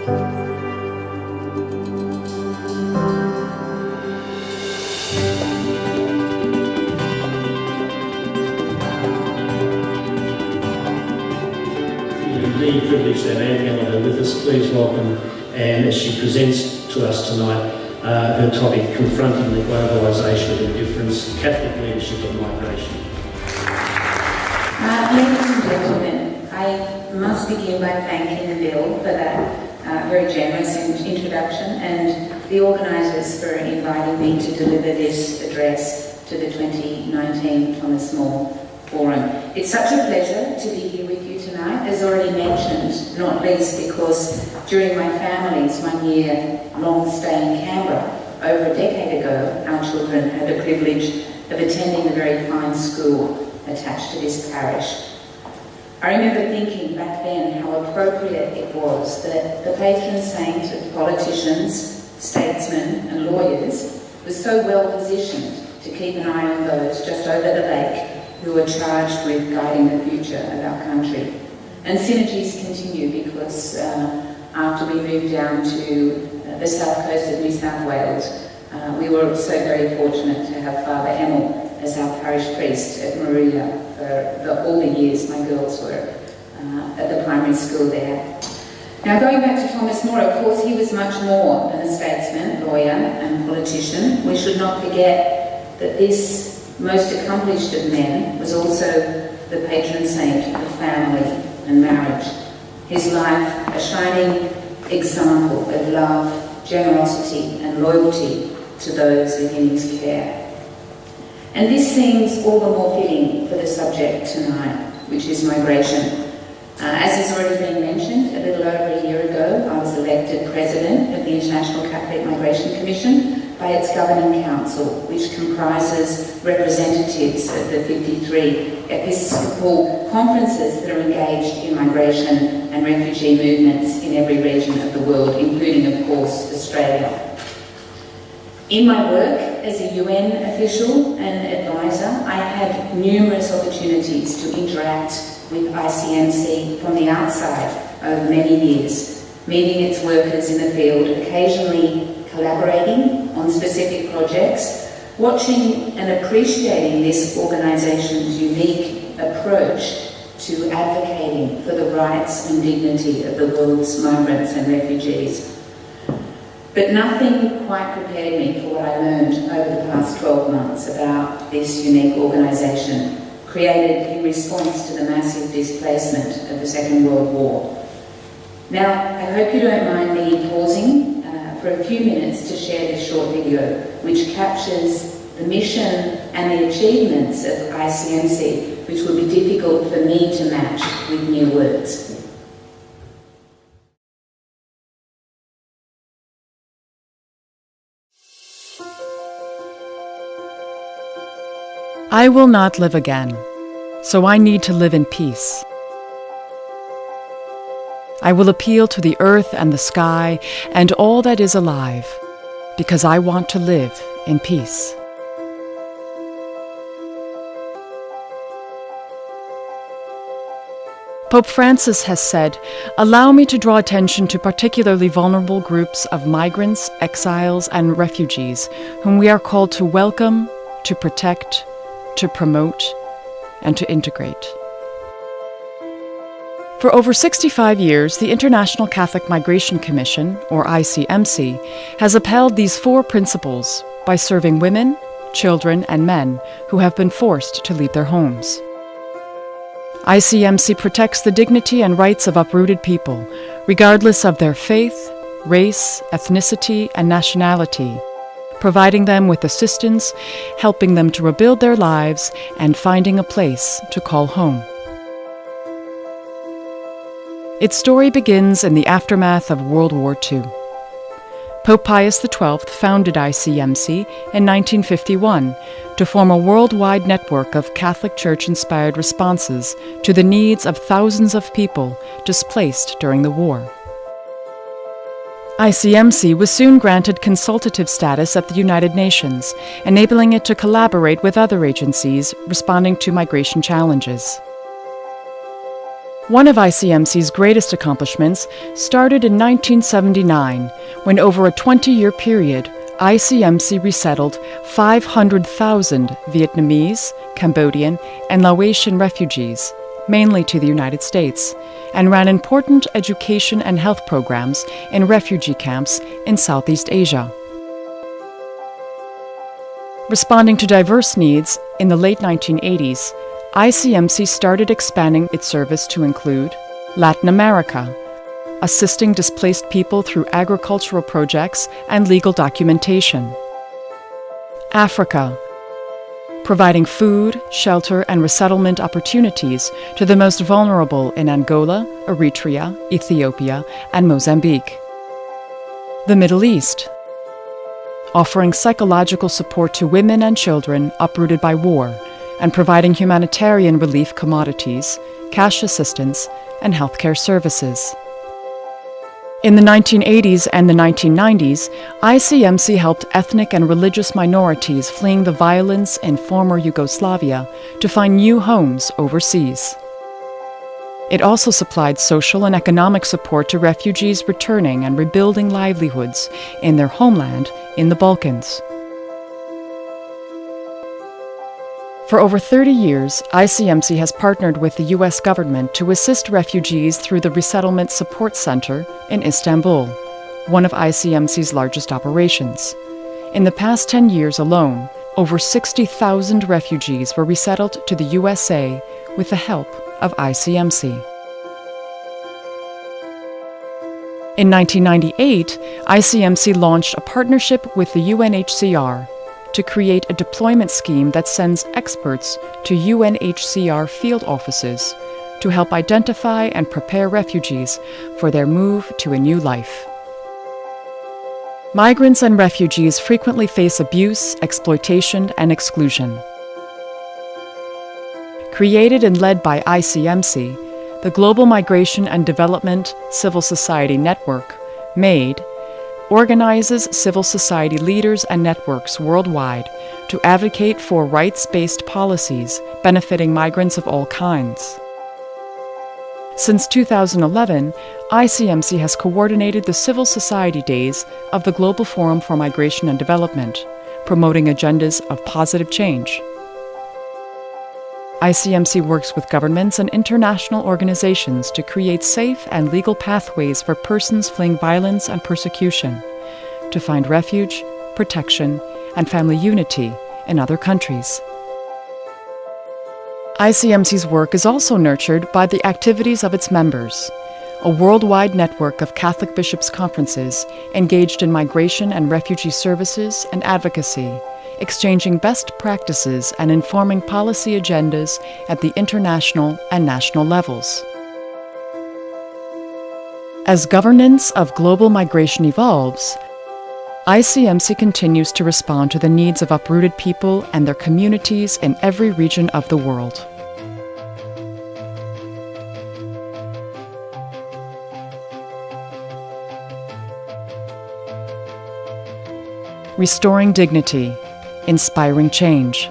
Indeed privileged to have Anne Gallagher with us. Please welcome Anne as she presents to us tonight her topic, Confronting the Globalisation of Indifference, Catholic Leadership and Migration. Ladies and gentlemen, I must begin by thanking Bill for that very generous introduction and the organisers for inviting me to deliver this address to the 2019 Thomas More Forum. It's such a pleasure to be here with you tonight, as already mentioned, not least because during my family's one-year-long stay in Canberra, over a decade ago, our children had the privilege of attending the very fine school attached to this parish. I remember thinking back then how appropriate it was that the patron saint of politicians, statesmen and lawyers was so well positioned to keep an eye on those just over the lake who are charged with guiding the future of our country. And synergies continue because after we moved down to the south coast of New South Wales, we were so very fortunate to have Father Emil as our parish priest at Maria for all the years my girls were at the primary school there. Now, going back to Thomas More, of course, he was much more than a statesman, lawyer and politician. We should not forget that this most accomplished of men was also the patron saint of family and marriage. His life, a shining example of love, generosity and loyalty to those within his care. And this seems all the more fitting for the subject tonight, which is migration. As has already been mentioned, a little over a year ago, I was elected President of the International Catholic Migration Commission by its governing council, which comprises representatives of the 53 episcopal conferences that are engaged in migration and refugee movements in every region of the world, including, of course, Australia. In my work as a UN official and advisor, I had numerous opportunities to interact with ICMC from the outside over many years, meeting its workers in the field, occasionally collaborating on specific projects, watching and appreciating this organisation's unique approach to advocating for the rights and dignity of the world's migrants and refugees. But nothing quite prepared me for what I learned over the past 12 months about this unique organisation, created in response to the massive displacement of the Second World War. Now, I hope you don't mind me pausing for a few minutes to share this short video, which captures the mission and the achievements of ICMC, which will be difficult for me to match with mere words. I will not live again, so I need to live in peace. I will appeal to the earth and the sky and all that is alive, because I want to live in peace. Pope Francis has said, "Allow me to draw attention to particularly vulnerable groups of migrants, exiles, and refugees, whom we are called to welcome, to protect, to promote, and to integrate." For over 65 years, the International Catholic Migration Commission, or ICMC, has upheld these four principles by serving women, children, and men who have been forced to leave their homes. ICMC protects the dignity and rights of uprooted people, regardless of their faith, race, ethnicity, and nationality, providing them with assistance, helping them to rebuild their lives, and finding a place to call home. Its story begins in the aftermath of World War II. Pope Pius XII founded ICMC in 1951 to form a worldwide network of Catholic Church-inspired responses to the needs of thousands of people displaced during the war. ICMC was soon granted consultative status at the United Nations, enabling it to collaborate with other agencies responding to migration challenges. One of ICMC's greatest accomplishments started in 1979, when over a 20-year period, ICMC resettled 500,000 Vietnamese, Cambodian, and Laotian refugees, mainly to the United States, and ran important education and health programs in refugee camps in Southeast Asia. Responding to diverse needs, in the late 1980s, ICMC started expanding its service to include Latin America, assisting displaced people through agricultural projects and legal documentation. Africa, providing food, shelter, and resettlement opportunities to the most vulnerable in Angola, Eritrea, Ethiopia, and Mozambique. The Middle East, offering psychological support to women and children uprooted by war, and providing humanitarian relief commodities, cash assistance, and healthcare services. In the 1980s and the 1990s, ICMC helped ethnic and religious minorities fleeing the violence in former Yugoslavia to find new homes overseas. It also supplied social and economic support to refugees returning and rebuilding livelihoods in their homeland in the Balkans. For over 30 years, ICMC has partnered with the U.S. government to assist refugees through the Resettlement Support Center in Istanbul, one of ICMC's largest operations. In the past 10 years alone, over 60,000 refugees were resettled to the USA with the help of ICMC. In 1998, ICMC launched a partnership with the UNHCR to create a deployment scheme that sends experts to UNHCR field offices to help identify and prepare refugees for their move to a new life. Migrants and refugees frequently face abuse, exploitation, and exclusion. Created and led by ICMC, the Global Migration and Development Civil Society Network, MADE, organizes civil society leaders and networks worldwide to advocate for rights-based policies benefiting migrants of all kinds. Since 2011, ICMC has coordinated the Civil Society Days of the Global Forum for Migration and Development, promoting agendas of positive change. ICMC works with governments and international organizations to create safe and legal pathways for persons fleeing violence and persecution, to find refuge, protection, and family unity in other countries. ICMC's work is also nurtured by the activities of its members, a worldwide network of Catholic bishops' conferences engaged in migration and refugee services and advocacy, exchanging best practices and informing policy agendas at the international and national levels. As governance of global migration evolves, ICMC continues to respond to the needs of uprooted people and their communities in every region of the world. Restoring dignity, inspiring change.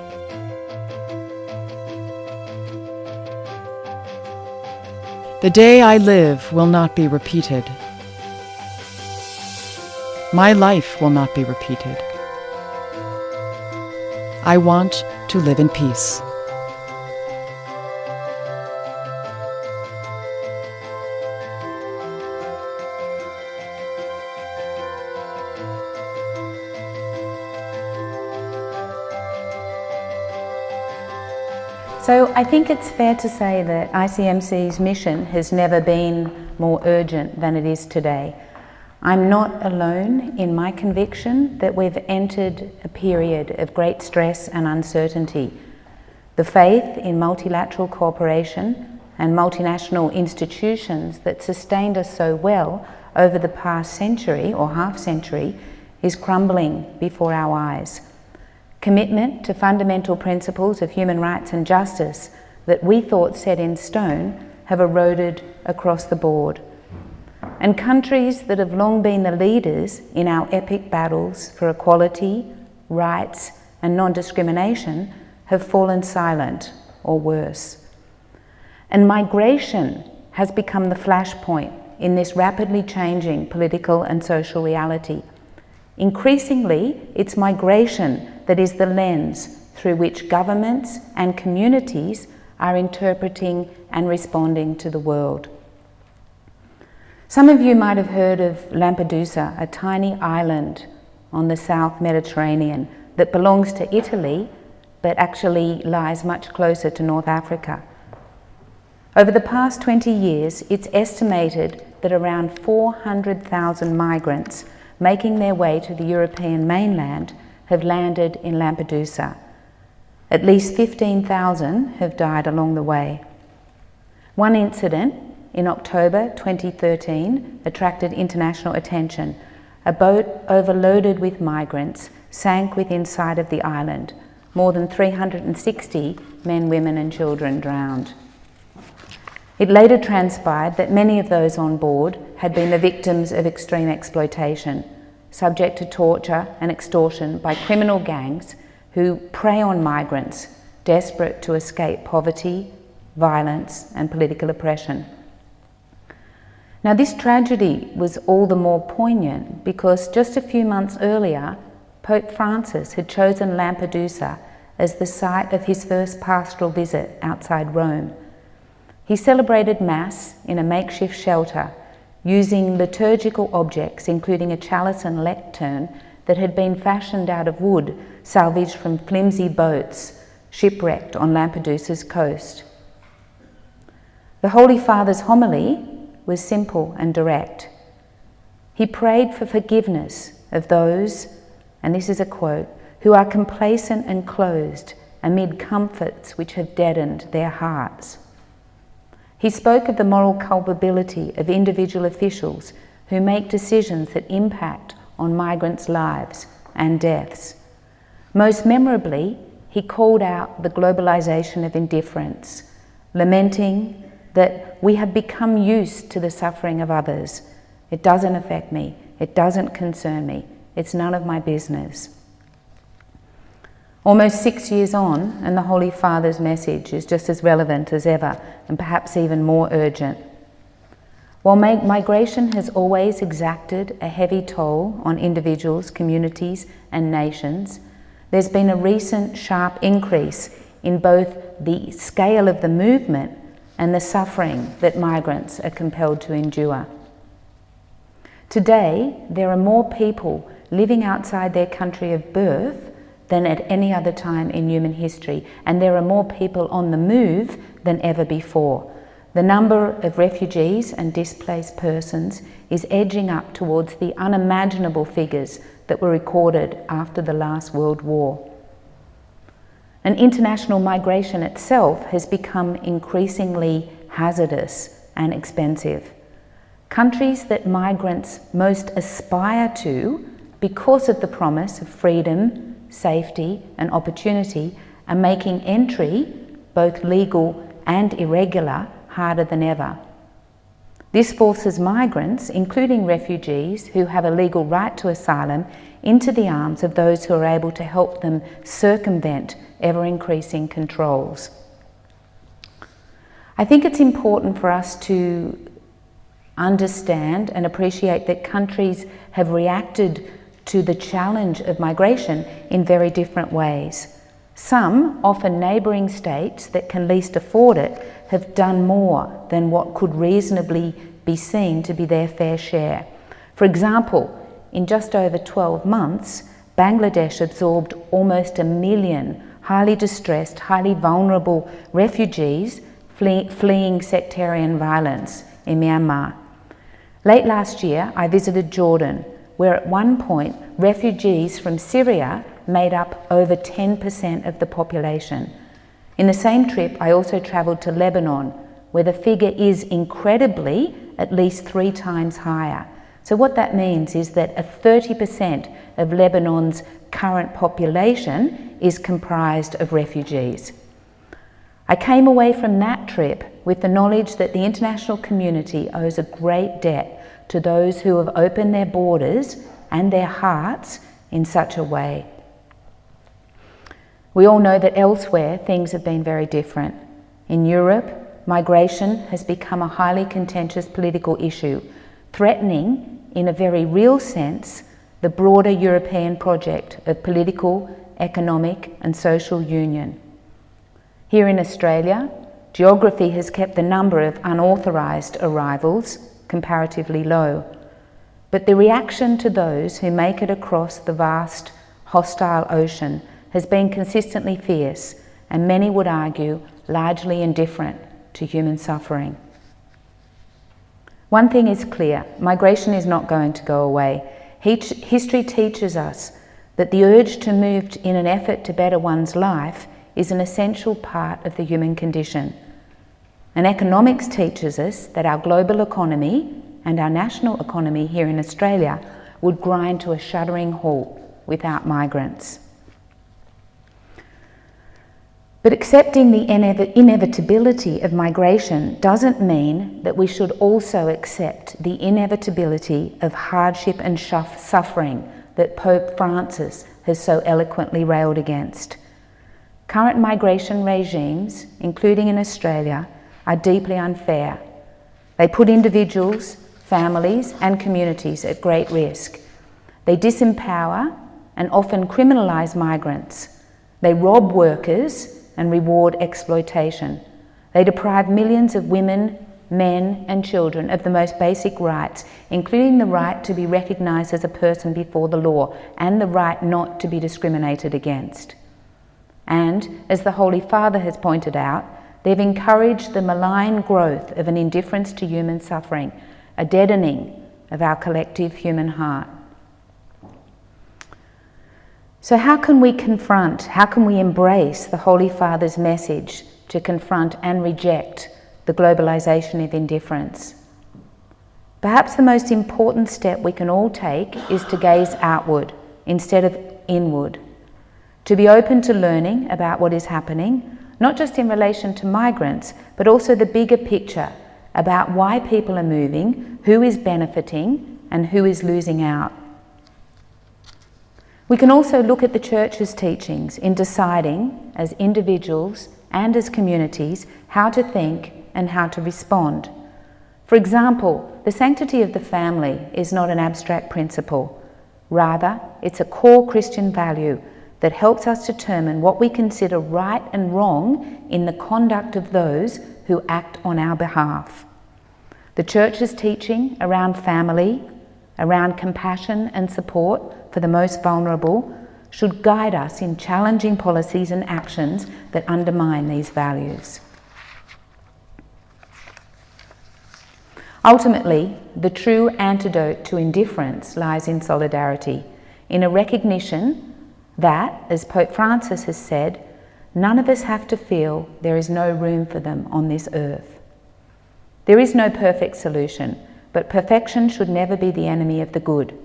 The day I live will not be repeated. My life will not be repeated. I want to live in peace. So I think it's fair to say that ICMC's mission has never been more urgent than it is today. I'm not alone in my conviction that we've entered a period of great stress and uncertainty. The faith in multilateral cooperation and multinational institutions that sustained us so well over the past century or half-century is crumbling before our eyes. Commitment to fundamental principles of human rights and justice that we thought set in stone have eroded across the board. And countries that have long been the leaders in our epic battles for equality, rights, and non-discrimination have fallen silent, or worse. And migration has become the flashpoint in this rapidly changing political and social reality. Increasingly, it's migration that is the lens through which governments and communities are interpreting and responding to the world. Some of you might have heard of Lampedusa, a tiny island on the South Mediterranean that belongs to Italy, but actually lies much closer to North Africa. Over the past 20 years, it's estimated that around 400,000 migrants making their way to the European mainland have landed in Lampedusa. At least 15,000 have died along the way. One incident in October 2013 attracted international attention. A boat overloaded with migrants sank within sight of the island. More than 360 men, women and children drowned. It later transpired that many of those on board had been the victims of extreme exploitation, subject to torture and extortion by criminal gangs who prey on migrants desperate to escape poverty, violence and political oppression. Now, this tragedy was all the more poignant because just a few months earlier, Pope Francis had chosen Lampedusa as the site of his first pastoral visit outside Rome. He celebrated Mass in a makeshift shelter using liturgical objects, including a chalice and lectern that had been fashioned out of wood salvaged from flimsy boats shipwrecked on Lampedusa's coast. The Holy Father's homily was simple and direct. He prayed for forgiveness of those, and this is a quote, who are complacent and closed amid comforts which have deadened their hearts. He spoke of the moral culpability of individual officials who make decisions that impact on migrants' lives and deaths. Most memorably, he called out the globalization of indifference, lamenting that we have become used to the suffering of others. It doesn't affect me. It doesn't concern me. It's none of my business. Almost 6 years on, and the Holy Father's message is just as relevant as ever, and perhaps even more urgent. While migration has always exacted a heavy toll on individuals, communities, and nations, there's been a recent sharp increase in both the scale of the movement and the suffering that migrants are compelled to endure. Today, there are more people living outside their country of birth than at any other time in human history, and there are more people on the move than ever before. The number of refugees and displaced persons is edging up towards the unimaginable figures that were recorded after the last World War. And international migration itself has become increasingly hazardous and expensive. Countries that migrants most aspire to, because of the promise of freedom, safety and opportunity, are making entry, both legal and irregular, harder than ever. This forces migrants, including refugees who have a legal right to asylum, into the arms of those who are able to help them circumvent ever-increasing controls. I think it's important for us to understand and appreciate that countries have reacted to the challenge of migration in very different ways. Some, often neighbouring states that can least afford it, have done more than what could reasonably be seen to be their fair share. For example, in just over 12 months, Bangladesh absorbed almost 1 million highly distressed, highly vulnerable refugees fleeing sectarian violence in Myanmar. Late last year, I visited Jordan, where at one point refugees from Syria made up over 10% of the population. In the same trip, I also travelled to Lebanon, where the figure is incredibly at least 3 times higher. So what that means is that 30% of Lebanon's current population is comprised of refugees. I came away from that trip with the knowledge that the international community owes a great debt to those who have opened their borders and their hearts in such a way. We all know that elsewhere things have been very different. In Europe, migration has become a highly contentious political issue, threatening, in a very real sense, the broader European project of political, economic and social union. Here in Australia, geography has kept the number of unauthorised arrivals comparatively low, but the reaction to those who make it across the vast, hostile ocean has been consistently fierce, and many would argue largely indifferent to human suffering. One thing is clear: migration is not going to go away. History teaches us that the urge to move in an effort to better one's life is an essential part of the human condition. And economics teaches us that our global economy and our national economy here in Australia would grind to a shuddering halt without migrants. But accepting the inevitability of migration doesn't mean that we should also accept the inevitability of hardship and suffering that Pope Francis has so eloquently railed against. Current migration regimes, including in Australia, are deeply unfair. They put individuals, families and communities at great risk. They disempower and often criminalise migrants. They rob workers and reward exploitation. They deprive millions of women, men and children of the most basic rights, including the right to be recognised as a person before the law and the right not to be discriminated against. And, as the Holy Father has pointed out, they've encouraged the malign growth of an indifference to human suffering, a deadening of our collective human heart. So how can we embrace the Holy Father's message to confront and reject the globalisation of indifference? Perhaps the most important step we can all take is to gaze outward instead of inward, to be open to learning about what is happening, not just in relation to migrants, but also the bigger picture about why people are moving, who is benefiting and who is losing out. We can also look at the Church's teachings in deciding, as individuals and as communities, how to think and how to respond. For example, the sanctity of the family is not an abstract principle. Rather, it's a core Christian value that helps us determine what we consider right and wrong in the conduct of those who act on our behalf. The Church's teaching around family, around compassion and support for the most vulnerable, should guide us in challenging policies and actions that undermine these values. Ultimately, the true antidote to indifference lies in solidarity, in a recognition that, as Pope Francis has said, none of us have to feel there is no room for them on this earth. There is no perfect solution, but perfection should never be the enemy of the good.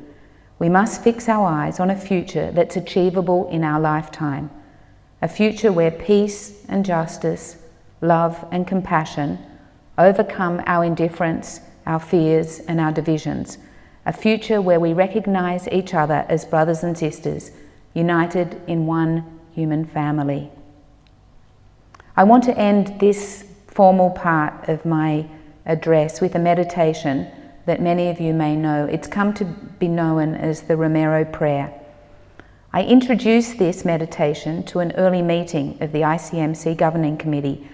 We must fix our eyes on a future that's achievable in our lifetime, a future where peace and justice, love and compassion overcome our indifference, our fears and our divisions, a future where we recognise each other as brothers and sisters, united in one human family. I want to end this formal part of my address with a meditation that many of you may know. It's come to be known as the Romero Prayer. I introduced this meditation to an early meeting of the ICMC Governing Committee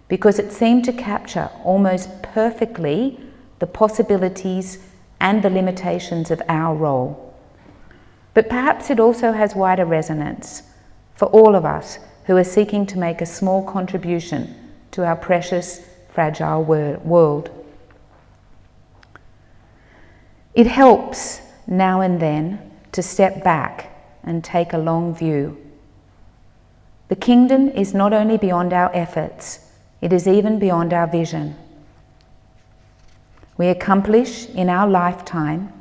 because it seemed to capture almost perfectly the possibilities and the limitations of our role. But perhaps it also has wider resonance for all of us who are seeking to make a small contribution to our precious, fragile world. It helps now and then to step back and take a long view. The kingdom is not only beyond our efforts, it is even beyond our vision. We accomplish in our lifetime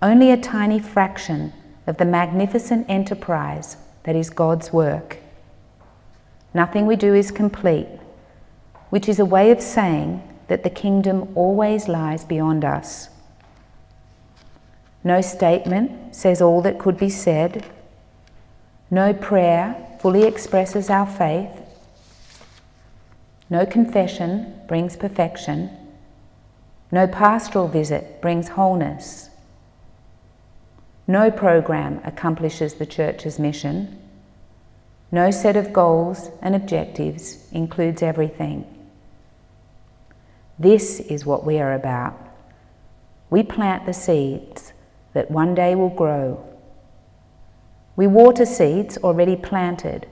only a tiny fraction of the magnificent enterprise that is God's work. Nothing we do is complete, which is a way of saying that the kingdom always lies beyond us. No statement says all that could be said. No prayer fully expresses our faith. No confession brings perfection. No pastoral visit brings wholeness. No program accomplishes the Church's mission. No set of goals and objectives includes everything. This is what we are about. We plant the seeds that one day will grow. We water seeds already planted,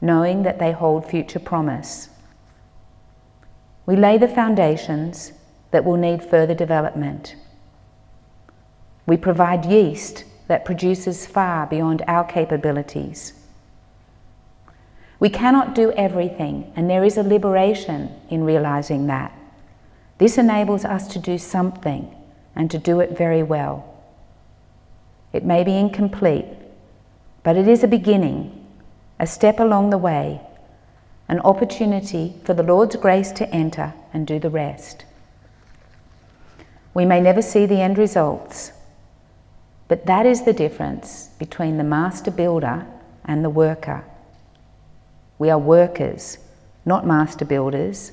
knowing that they hold future promise. We lay the foundations that will need further development. We provide yeast that produces far beyond our capabilities. We cannot do everything, and there is a liberation in realizing that. This enables us to do something, and to do it very well. It may be incomplete, but it is a beginning, a step along the way, an opportunity for the Lord's grace to enter and do the rest. We may never see the end results, but that is the difference between the master builder and the worker. We are workers, not master builders,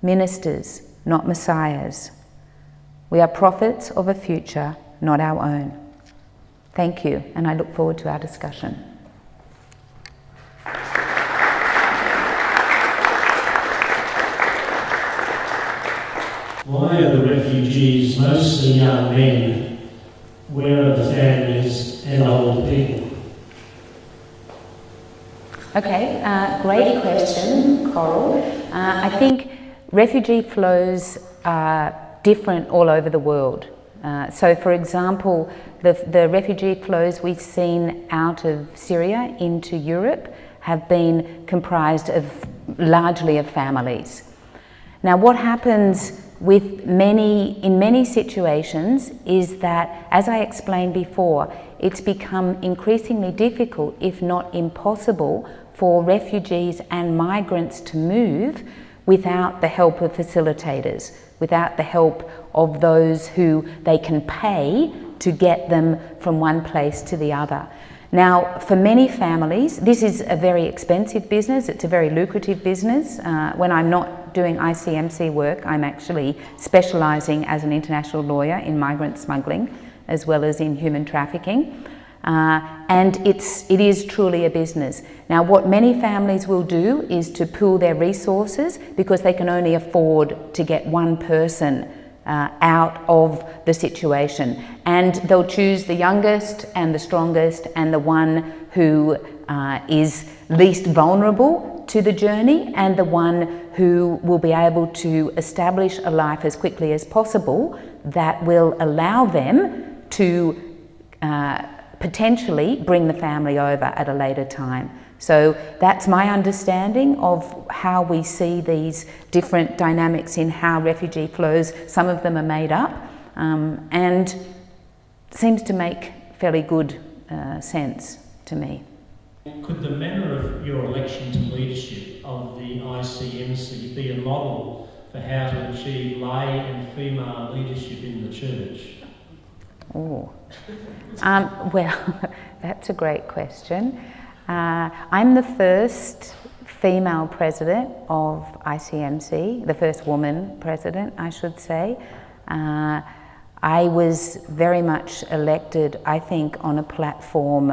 ministers, not messiahs. We are prophets of a future, not our own. Thank you, and I look forward to our discussion. Why are the refugees mostly young men? Where are the families and old people? Okay, great question, Coral. I think refugee flows are different all over the world. So, for example, the refugee flows we've seen out of Syria into Europe have been comprised of largely of families. Now, what happens in many situations is that, as I explained before, it's become increasingly difficult, if not impossible, for refugees and migrants to move without the help of facilitators, without the help of those who they can pay to get them from one place to the other. Now, for many families, this is a very expensive business. It's a very lucrative business. When I'm not doing ICMC work, I'm actually specialising as an international lawyer in migrant smuggling, as well as in human trafficking. And it is truly a business. Now, what many families will do is to pool their resources because they can only afford to get one person out of the situation, and they'll choose the youngest and the strongest and the one who is least vulnerable to the journey, and the one who will be able to establish a life as quickly as possible that will allow them to potentially bring the family over at a later time. So that's my understanding of how we see these different dynamics in how refugee flows. Some of them are made up and seems to make fairly good sense to me. Could the manner of your election to leadership of the ICMC be a model for how to achieve lay and female leadership in the church? Oh, well, that's a great question. I'm the first female president of ICMC, the first woman president, I should say. I was very much elected, I think, on a platform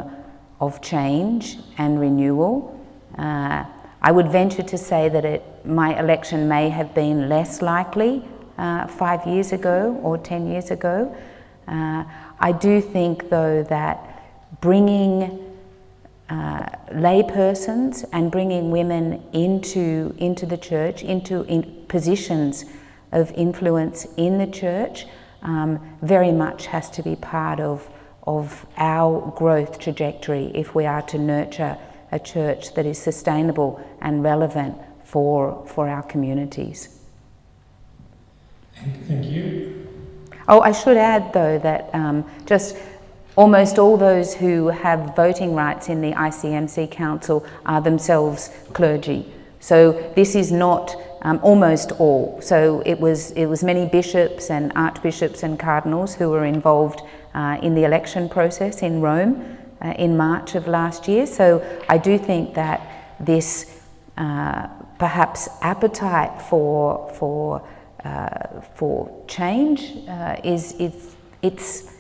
of change and renewal. I would venture to say that my election may have been less likely 5 years ago or 10 years ago. I do think, though, that bringing laypersons and bringing women into the church, into positions of influence in the church, very much has to be part of our growth trajectory if we are to nurture a church that is sustainable and relevant for our communities. Thank you. Oh, I should add, though, that just almost all those who have voting rights in the ICMC Council are themselves clergy. So this is not almost all. So it was many bishops and archbishops and cardinals who were involved in the election process in Rome in March of last year. So I do think that this perhaps appetite for change it's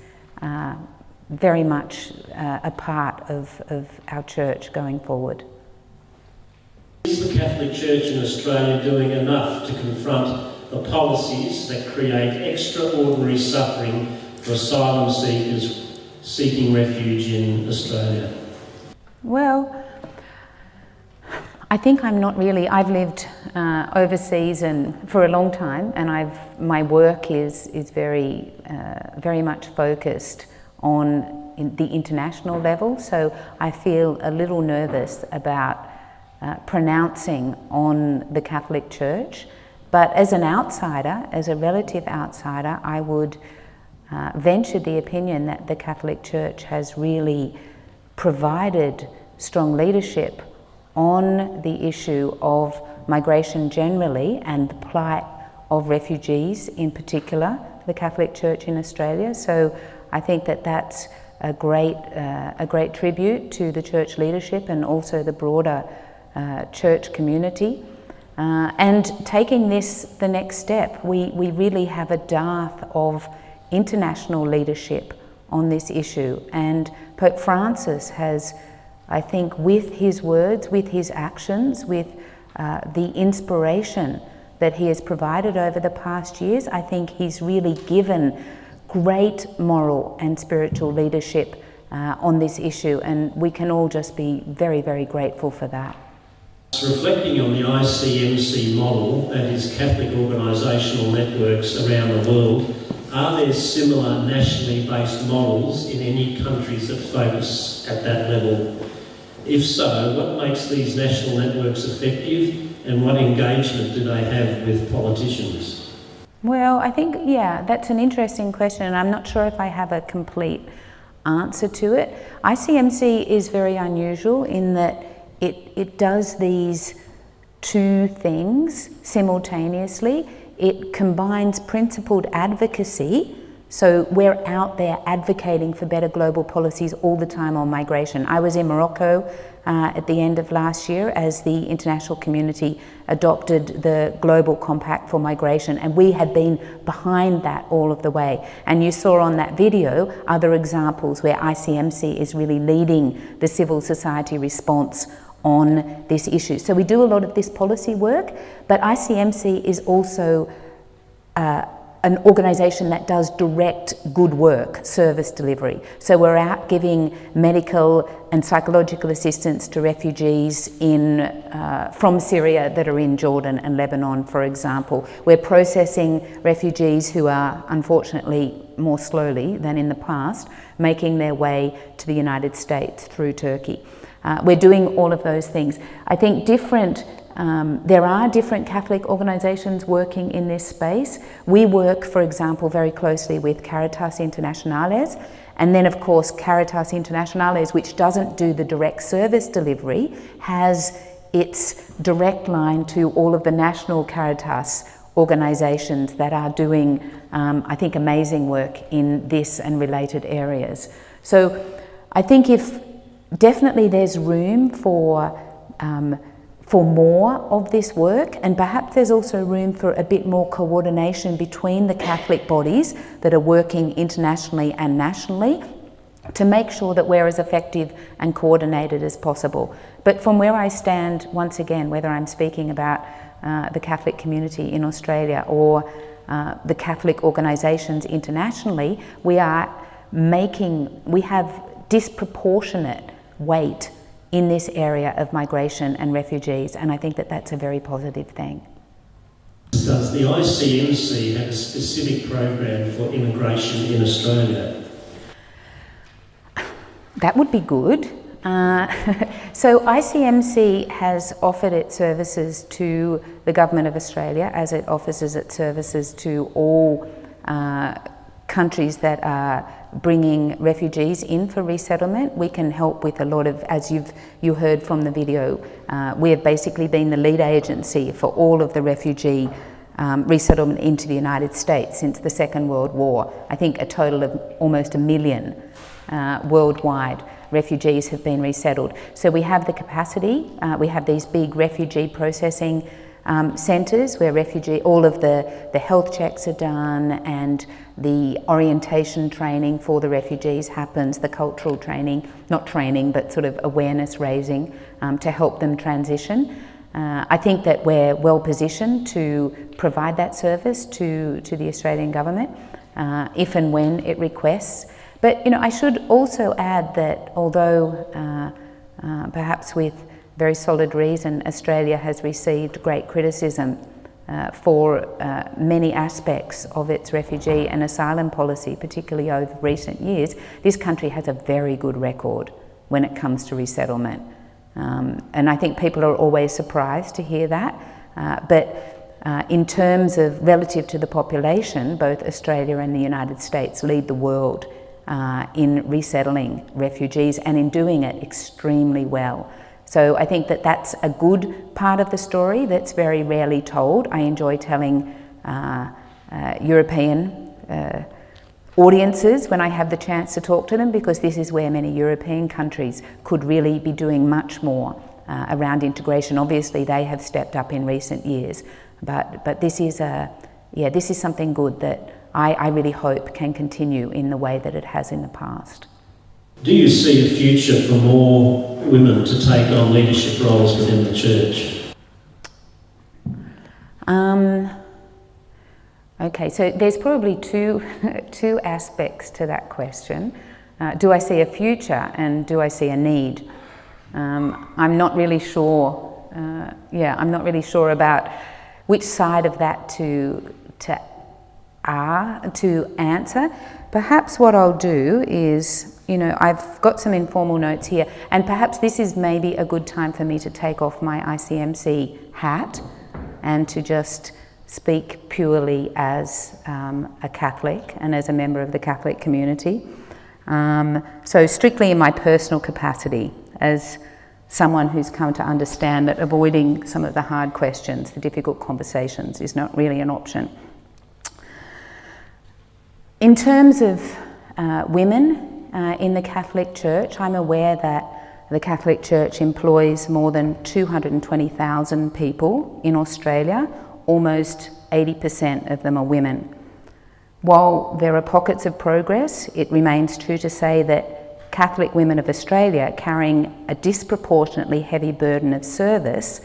very much a part of our church going forward. Is the Catholic Church in Australia doing enough to confront the policies that create extraordinary suffering for asylum seekers seeking refuge in Australia? Well, I think I'm not really. I've lived overseas and for a long time, and my work is very much focused on the international level. So I feel a little nervous about pronouncing on the Catholic Church. But as an outsider, as a relative outsider, I would venture the opinion that the Catholic Church has really provided strong leadership on the issue of migration generally and the plight of refugees in particular, the Catholic Church in Australia. So I think that that's a great tribute to the church leadership and also the broader church community. And taking this the next step, we really have a dearth of international leadership on this issue, and Pope Francis has, I think, with his words, with his actions, with the inspiration that he has provided over the past years, I think he's really given great moral and spiritual leadership on this issue, and we can all just be very, very grateful for that. Reflecting on the ICMC model, that is Catholic organisational networks around the world, are there similar nationally based models in any countries that focus at that level? If so, what makes these national networks effective, and what engagement do they have with politicians? Well, I think, yeah, that's an interesting question, and I'm not sure if I have a complete answer to it. ICMC is very unusual in that it does these two things simultaneously. It combines principled advocacy, so we're out there advocating for better global policies all the time on migration. I was in Morocco at the end of last year as the international community adopted the Global Compact for Migration, and we had been behind that all of the way. And you saw on that video other examples where ICMC is really leading the civil society response on this issue. So we do a lot of this policy work, but ICMC is also an organisation that does direct good work, service delivery. So we're out giving medical and psychological assistance to refugees from Syria that are in Jordan and Lebanon, for example. We're processing refugees who are, unfortunately, more slowly than in the past, making their way to the United States through Turkey. We're doing all of those things. I think there are different Catholic organisations working in this space. We work, for example, very closely with Caritas Internationales, and then of course Caritas Internationales, which doesn't do the direct service delivery, has its direct line to all of the national Caritas organisations that are doing, I think, amazing work in this and related areas. So I think definitely there's room for more of this work, and perhaps there's also room for a bit more coordination between the Catholic bodies that are working internationally and nationally to make sure that we're as effective and coordinated as possible. But from where I stand, once again, whether I'm speaking about the Catholic community in Australia or the Catholic organisations internationally, we have disproportionate weight in this area of migration and refugees, and I think that that's a very positive thing. Does the ICMC have a specific program for immigration in Australia? That would be good. So ICMC has offered its services to the Government of Australia as it offers its services to all countries that are bringing refugees in for resettlement. We can help with a lot of, as you heard from the video, we have basically been the lead agency for all of the refugee resettlement into the United States since the Second World War. I think a total of almost 1 million worldwide. refugees have been resettled. So we have the capacity, we have these big refugee processing centres where all of the health checks are done and the orientation training for the refugees happens, the cultural training, not training but sort of awareness raising to help them transition. I think that we're well positioned to provide that service to the Australian government if and when it requests. But I should also add that although perhaps with very solid reason, Australia has received great criticism for many aspects of its refugee and asylum policy, particularly over recent years. This country has a very good record when it comes to resettlement. And I think people are always surprised to hear that. But in terms of relative to the population, both Australia and the United States lead the world in resettling refugees and in doing it extremely well. So I think that that's a good part of the story that's very rarely told. I enjoy telling European audiences when I have the chance to talk to them, because this is where many European countries could really be doing much more around integration. Obviously they have stepped up in recent years, but this is something good that I really hope can continue in the way that it has in the past. Do you see a future for more women to take on leadership roles within the church? Okay, so there's probably two aspects to that question. Do I see a future and do I see a need? I'm not really sure. I'm not really sure about which side of that to answer. Perhaps what I'll do is, I've got some informal notes here, and perhaps this is maybe a good time for me to take off my ICMC hat and to just speak purely as a Catholic and as a member of the Catholic community. So strictly in my personal capacity as someone who's come to understand that avoiding some of the hard questions, the difficult conversations, is not really an option. In terms of women in the Catholic Church, I'm aware that the Catholic Church employs more than 220,000 people in Australia. Almost 80% of them are women. While there are pockets of progress, it remains true to say that Catholic women of Australia, carrying a disproportionately heavy burden of service,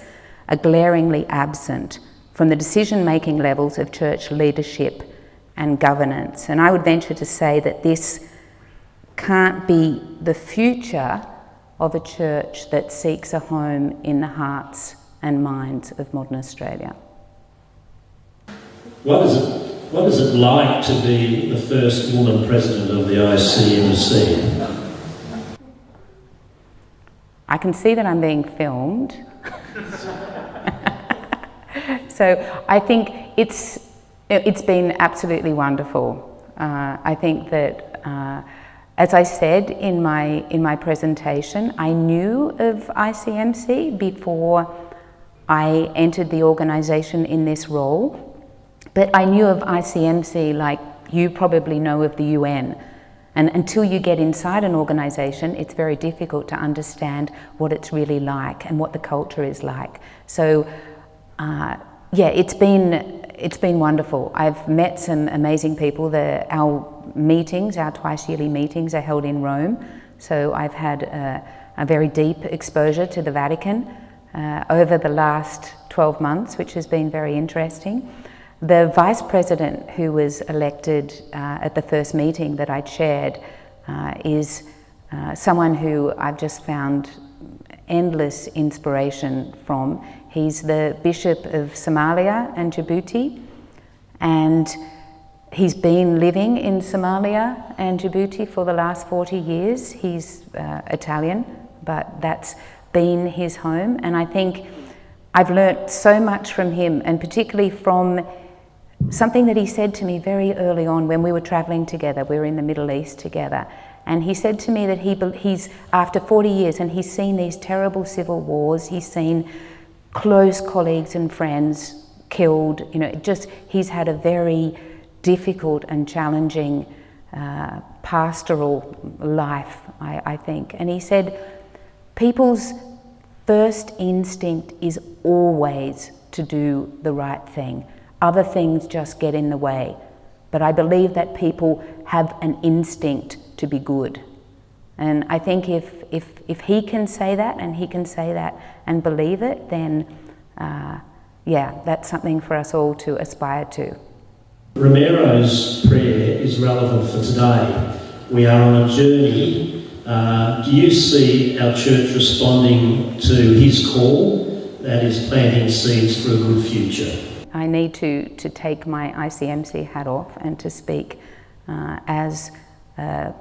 are glaringly absent from the decision-making levels of church leadership and governance. And I would venture to say that this can't be the future of a church that seeks a home in the hearts and minds of modern Australia. What is it like to be the first woman president of the ICMC? I can see that I'm being filmed. So I think it's been absolutely wonderful. I think that, as I said in my presentation, I knew of ICMC before I entered the organisation in this role. But I knew of ICMC like you probably know of the UN. And until you get inside an organisation, it's very difficult to understand what it's really like and what the culture is like. So, it's been wonderful. I've met some amazing people. Our meetings, our twice yearly meetings, are held in Rome. So I've had a very deep exposure to the Vatican over the last 12 months, which has been very interesting. The Vice President who was elected at the first meeting that I chaired is someone who I've just found endless inspiration from. He's the Bishop of Somalia and Djibouti, and he's been living in Somalia and Djibouti for the last 40 years. He's Italian, but that's been his home, and I think I've learnt so much from him, and particularly from something that he said to me very early on when we were travelling together. We were in the Middle East together, and he said to me that he's after 40 years and he's seen these terrible civil wars, he's seen close colleagues and friends killed, he's had a very difficult and challenging pastoral life, I think. And he said, people's first instinct is always to do the right thing. Other things just get in the way. But I believe that people have an instinct to be good. And I think if he can say that, and he can say that and believe it, then that's something for us all to aspire to. Romero's prayer is relevant for today. We are on a journey. Do you see our church responding to his call, that is planting seeds for a good future? I need to take my ICMC hat off and to speak as a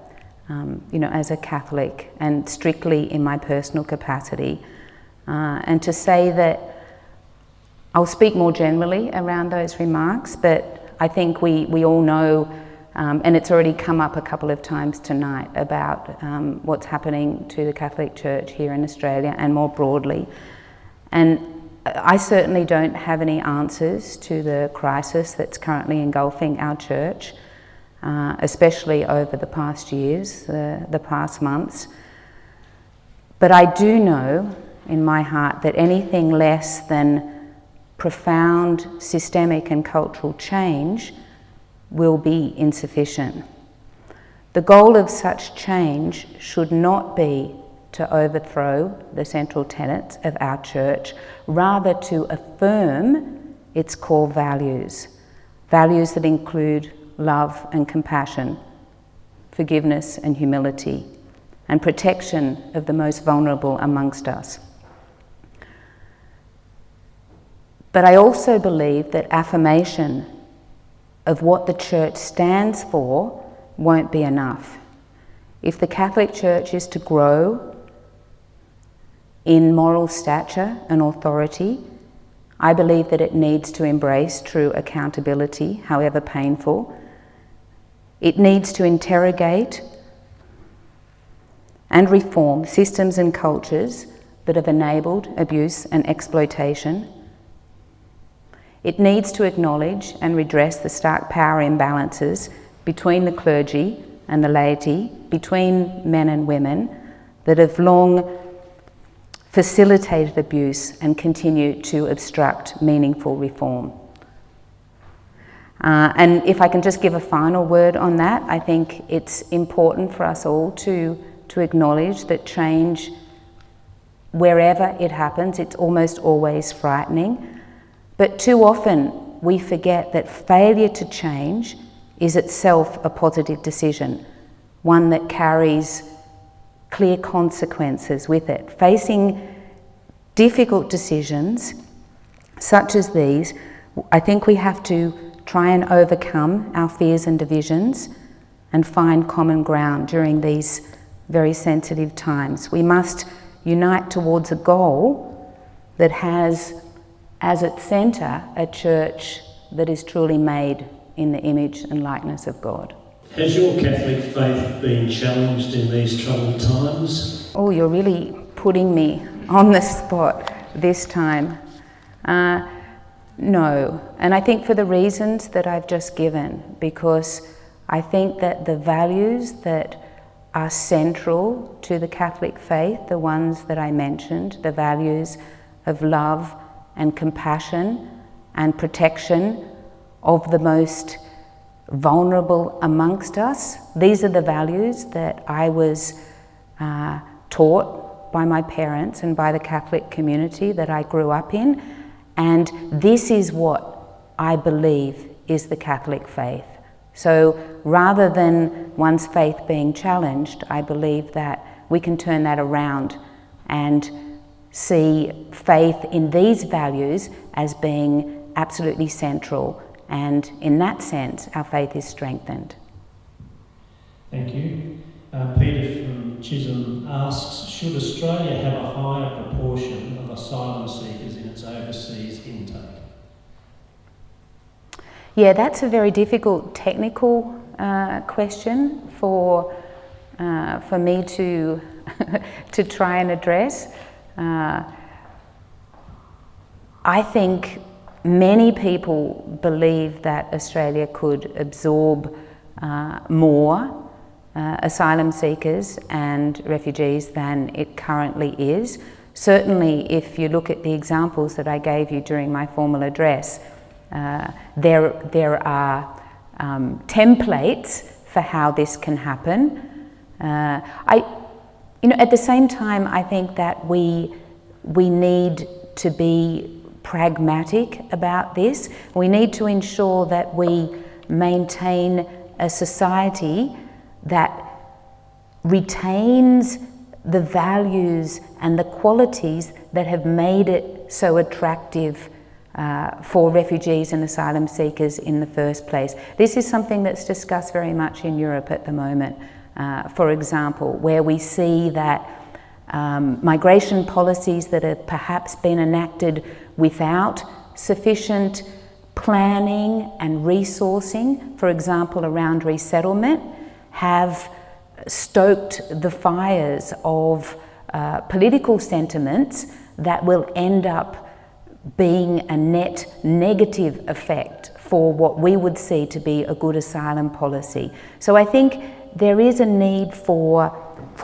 Catholic, and strictly in my personal capacity, and to say that I'll speak more generally around those remarks, but I think we all know, and it's already come up a couple of times tonight, about what's happening to the Catholic Church here in Australia and more broadly. And I certainly don't have any answers to the crisis that's currently engulfing our church, especially over the past years, the past months. But I do know in my heart that anything less than profound systemic and cultural change will be insufficient. The goal of such change should not be to overthrow the central tenets of our church, rather to affirm its core values, values that include love and compassion, forgiveness and humility, and protection of the most vulnerable amongst us. But I also believe that affirmation of what the church stands for won't be enough. If the Catholic Church is to grow in moral stature and authority, I believe that it needs to embrace true accountability, however painful. It needs to interrogate and reform systems and cultures that have enabled abuse and exploitation. It needs to acknowledge and redress the stark power imbalances between the clergy and the laity, between men and women, that have long facilitated abuse and continue to obstruct meaningful reform. And if I can just give a final word on that, I think it's important for us all to acknowledge that change, wherever it happens, it's almost always frightening. But too often we forget that failure to change is itself a positive decision, one that carries clear consequences with it. Facing difficult decisions such as these, I think we have to try and overcome our fears and divisions and find common ground during these very sensitive times. We must unite towards a goal that has as its centre a church that is truly made in the image and likeness of God. Has your Catholic faith been challenged in these troubled times? Oh, you're really putting me on the spot this time. No, and I think for the reasons that I've just given, because I think that the values that are central to the Catholic faith, the ones that I mentioned, the values of love and compassion and protection of the most vulnerable amongst us, these are the values that I was taught by my parents and by the Catholic community that I grew up in, and this is what I believe is the Catholic faith. So rather than one's faith being challenged, I believe that we can turn that around and see faith in these values as being absolutely central, and in that sense our faith is strengthened. Thank you. Peter from Chisholm asks, should Australia have a higher proportion of asylum seekers in its overseas intake? Yeah, that's a very difficult technical question for me to to try and address. I think many people believe that Australia could absorb more asylum seekers and refugees than it currently is. Certainly, if you look at the examples that I gave you during my formal address, there are templates for how this can happen. At the same time, I think that we need to be pragmatic about this. We need to ensure that we maintain a society that retains the values and the qualities that have made it so attractive for refugees and asylum seekers in the first place. This is something that's discussed very much in Europe at the moment, for example, where we see that migration policies that have perhaps been enacted without sufficient planning and resourcing, for example around resettlement, have stoked the fires of political sentiments that will end up being a net negative effect for what we would see to be a good asylum policy. So I think there is a need for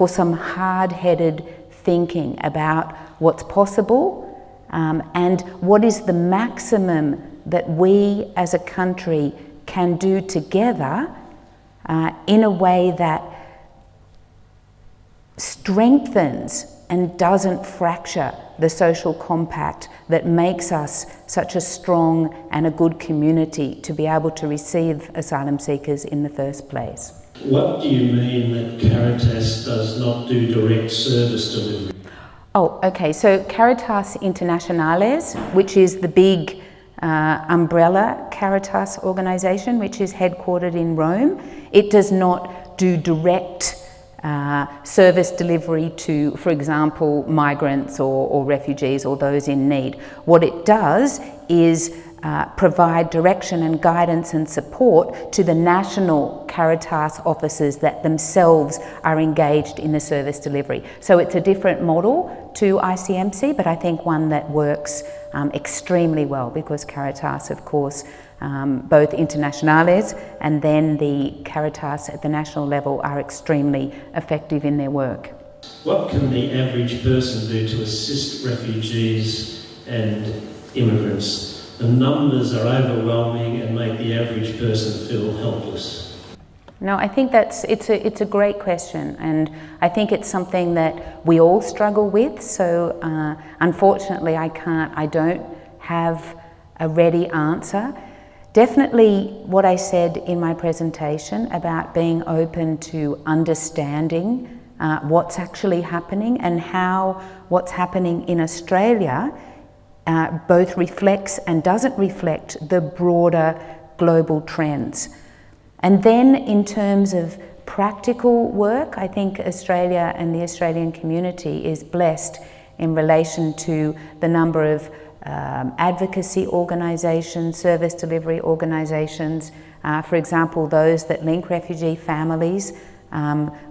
some hard-headed thinking about what's possible and what is the maximum that we as a country can do together in a way that strengthens and doesn't fracture the social compact that makes us such a strong and a good community to be able to receive asylum seekers in the first place. What do you mean that Caritas does not do direct service delivery? Oh, okay, so Caritas Internationales, which is the big umbrella Caritas organisation, which is headquartered in Rome, it does not do direct service delivery to, for example, migrants or refugees or those in need. What it does is provide direction and guidance and support to the national Caritas offices that themselves are engaged in the service delivery. So it's a different model to ICMC, but I think one that works extremely well, because Caritas, of course, both Internationales and then the Caritas at the national level are extremely effective in their work. What can the average person do to assist refugees and immigrants? The numbers are overwhelming and make the average person feel helpless. No, I think it's a great question, and I think it's something that we all struggle with. So unfortunately, I don't have a ready answer. Definitely what I said in my presentation about being open to understanding what's actually happening and how what's happening in Australia both reflects and doesn't reflect the broader global trends. And then in terms of practical work, I think Australia and the Australian community is blessed in relation to the number of advocacy organisations, service delivery organisations, for example, those that link refugee families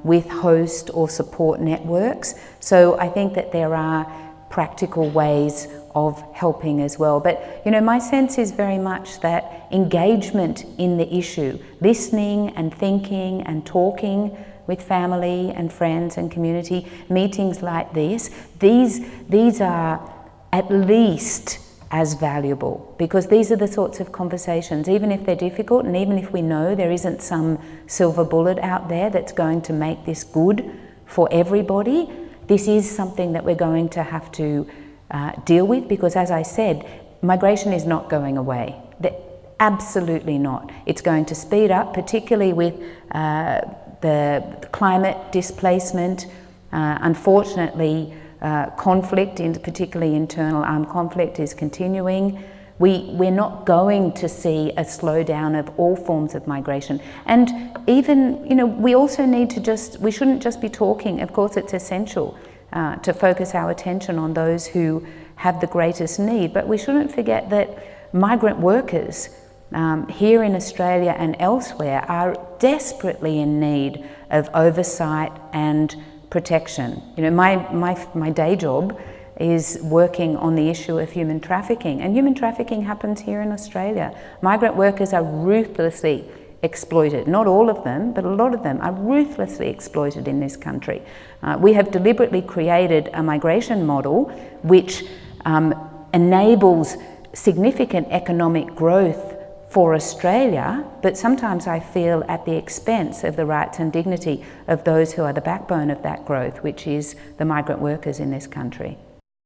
with host or support networks. So I think that there are practical ways of helping as well. But, you know, my sense is very much that engagement in the issue, listening and thinking and talking with family and friends and community, meetings like these are at least as valuable, because these are the sorts of conversations, even if they're difficult and even if we know there isn't some silver bullet out there that's going to make this good for everybody, this is something that we're going to have to deal with, because as I said, migration is not going away. Absolutely not. It's going to speed up, particularly with the climate displacement. Unfortunately, conflict, particularly internal armed conflict, is continuing. We're not going to see a slowdown of all forms of migration. And even, you know, we also need to we shouldn't just be talking. Of course, it's essential to focus our attention on those who have the greatest need, but we shouldn't forget that migrant workers here in Australia and elsewhere are desperately in need of oversight and protection. You know, my day job is working on the issue of human trafficking, and human trafficking happens here in Australia. Migrant workers are ruthlessly exploited. Not all of them, but a lot of them are ruthlessly exploited in this country. We have deliberately created a migration model which enables significant economic growth for Australia, but sometimes I feel at the expense of the rights and dignity of those who are the backbone of that growth, which is the migrant workers in this country.